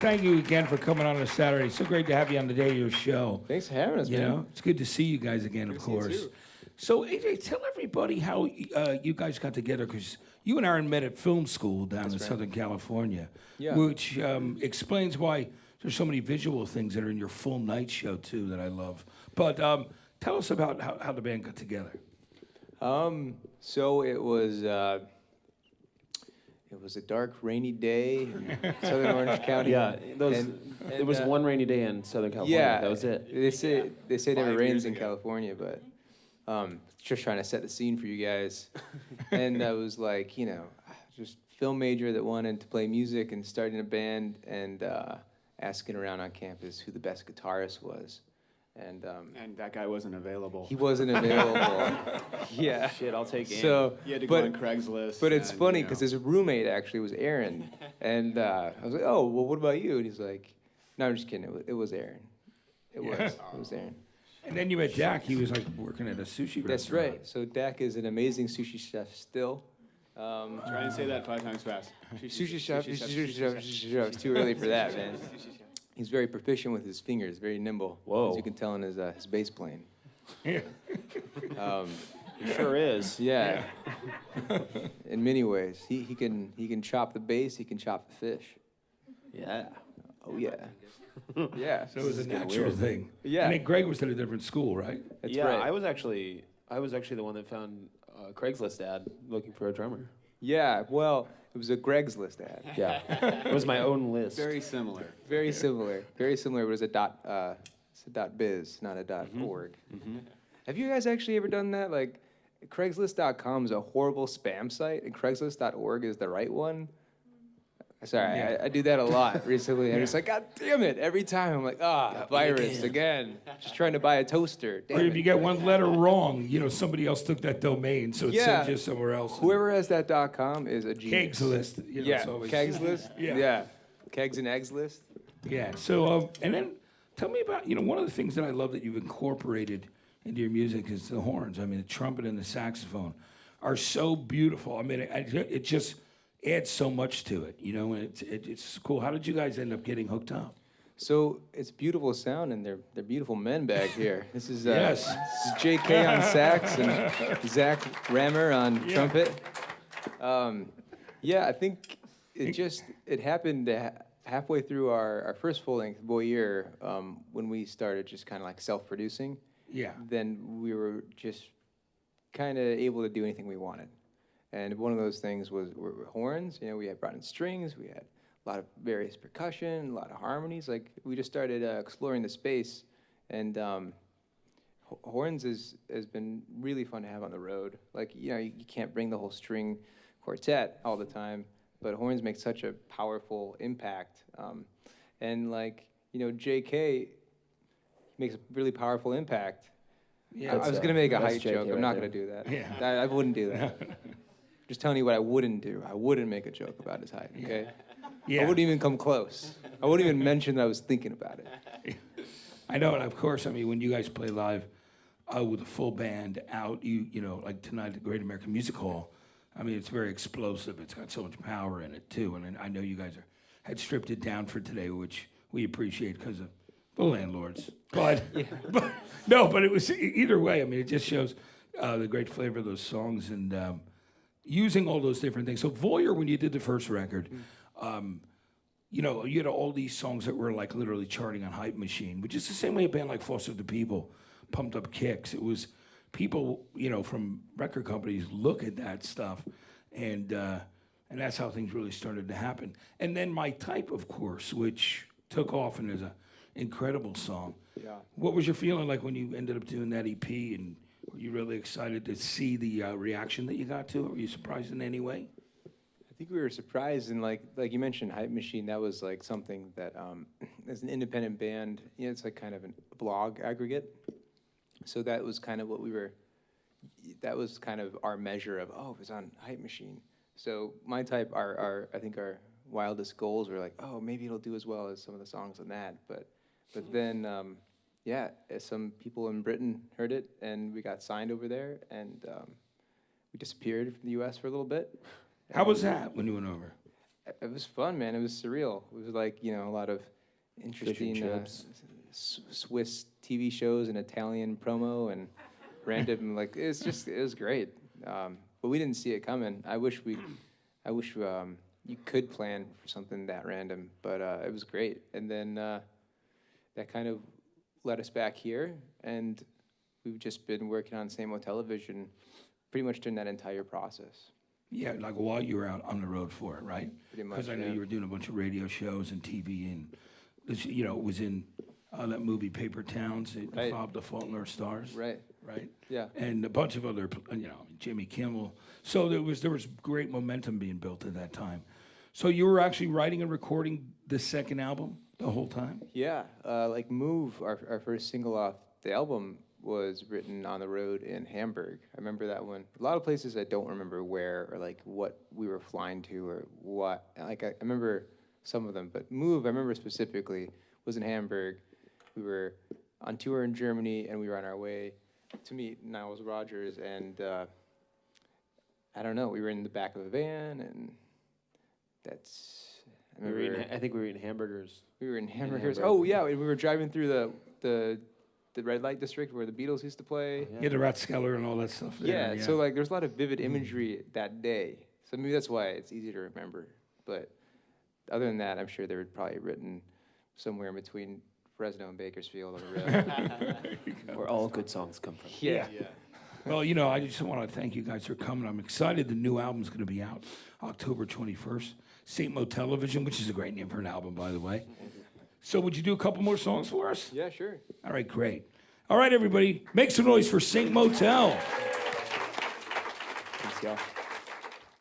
Thank you again for coming on a Saturday. It's so great to have you on the day of your show. Thanks for having us, You man. know, it's good to see you guys again, of course. So, AJ, tell everybody how you guys got together, because you and Aaron met at film school down in Southern California, which explains why there's so many visual things that are in your full night show, too, that I love. But tell us about how the band got together. So it was a dark, rainy day in Southern Orange County. Yeah, there was one rainy day in Southern California. Yeah, that was it. They say never rains in California, but just trying to set the scene for you guys. And I was like, just film major that wanted to play music and starting a band and asking around on campus who the best guitarist was. And that guy wasn't available. he wasn't available. Yeah. Shit, I'll take it. So, He had to go on Craigslist. But it's funny because his roommate actually was Aaron, and I was like, "Oh, well, what about you?" And he's like, "No, I'm just kidding. It was Aaron. It was Aaron." And then you met Dak. He was like working at a sushi restaurant. That's right. So Dak is an amazing sushi chef still. Try and say that 5 times fast. Sushi chef. It's too early for that, man. He's very proficient with his fingers, very nimble. Whoa. As you can tell in his bass playing. Yeah. It sure is. Yeah. In many ways, he can chop the bass. He can chop the fish. Yeah. Oh yeah. Yeah. So it was a natural thing. Yeah. I mean, Greg was at a different school, right? That's yeah, right. I was actually the one that found a Craigslist ad looking for a drummer. Yeah. Well, it was a Greg's List ad. Yeah. It was my own list. Very similar. Very similar. Very similar. But it was it's a .biz, not a .org. Mm-hmm. Have you guys actually ever done that? Like, Craigslist.com is a horrible spam site, and Craigslist.org is the right one. Sorry, Yeah. I do that a lot recently. I'm just like, God damn it! Every time I'm like, virus again. Just trying to buy a toaster. Damn Or if it. you get one letter wrong, somebody else took that domain, so it sends you somewhere else. Whoever has that .com is a genius. Kegs list. It's always, Kegs list. Yeah. Kegs and eggs list. Yeah. So, and then tell me about, one of the things that I love that you've incorporated into your music is the horns. I mean, the trumpet and the saxophone are so beautiful. I mean, it just adds so much to it, and it's cool. How did you guys end up getting hooked up? So it's beautiful sound, and they're beautiful men back here. This is Yes. This is J.K. on sax and Zach Rammer on trumpet. I think it happened halfway through our first full-length Voyeur when we started just kind of like self-producing. Yeah. Then we were just kind of able to do anything we wanted. And one of those things were horns. We had brought in strings. We had a lot of various percussion, a lot of harmonies. Like, we just started exploring the space. And horns has been really fun to have on the road. Like, you can't bring the whole string quartet all the time, but horns make such a powerful impact. And J.K. makes a really powerful impact. Yeah. I was going to make a that's height JK joke. I'm right not there. going to do that. Yeah. I wouldn't do that. Just telling you what I wouldn't do. I wouldn't make a joke about his height, okay? Yeah. I wouldn't even come close. I wouldn't even mention that I was thinking about it. I know, and of course, I mean, when you guys play live with a full band out, like tonight at the Great American Music Hall, I mean, it's very explosive. It's got so much power in it, too. And I know you guys had stripped it down for today, which we appreciate because of the landlords. But, but it was either way. I mean, it just shows the great flavor of those songs and using all those different things. So Voyeur, when you did the first record, you had all these songs that were like literally charting on Hype Machine, which is the same way a band like Foster the People pumped up Kicks. It was people, from record companies look at that stuff, and that's how things really started to happen. And then My Type, of course, which took off and is an incredible song. Yeah. What was your feeling like when you ended up doing that EP, and were you really excited to see the reaction that you got to it? Were you surprised in any way? I think we were surprised, and like you mentioned, Hype Machine, that was like something that, as an independent band, it's like kind of a blog aggregate. So that was kind of that was kind of our measure of, it was on Hype Machine. So My Type, I think our wildest goals were like, maybe it'll do as well as some of the songs on that. But then, some people in Britain heard it, and we got signed over there, and we disappeared from the U.S. for a little bit. How was that when you went over? It was fun, man. It was surreal. It was like, you know, a lot of interesting chips. Swiss TV shows and Italian promo and random, like, it was great. But we didn't see it coming. I wish you could plan for something that random, but it was great. And then that kind of led us back here, and we've just been working on Saint Motel television pretty much during that entire process. Yeah, like while you were out on the road for it, right? Pretty much, Because I know yeah. you were doing a bunch of radio shows and TV, and this, you know, it was in that movie Paper Towns, Right. The Fault in Our Stars, Right. right? Yeah. And a bunch of other, you know, Jimmy Kimmel. So there was great momentum being built at that time. So you were actually writing and recording the second album the whole time? Yeah, like Move, our first single off the album, was written on the road in Hamburg. I remember that one. A lot of places I don't remember where or like what we were flying to or what. Like I remember some of them, but Move, I remember specifically, was in Hamburg. We were on tour in Germany, and we were on our way to meet Niles Rodgers, and I don't know, we were in the back of a van, and that's... I remember I think we were eating hamburgers. we were in Hamburg. Hamburg. Oh yeah, we were driving through the red light district where the Beatles used to play. Yeah, the Rathskeller and all that stuff there. Yeah, so like there's a lot of vivid imagery that day. So maybe that's why it's easy to remember. But other than that, I'm sure they were probably written somewhere in between Fresno and Bakersfield on the road. Where all good songs come from. Yeah. Well, you know, I just want to thank you guys for coming. I'm excited. The new album's going to be out October 21st. Saint Motel Television, which is a great name for an album, by the way. So would you do a couple more songs for us? Yeah, sure. All right, great. All right, everybody, make some noise for Saint Motel. Thanks, y'all.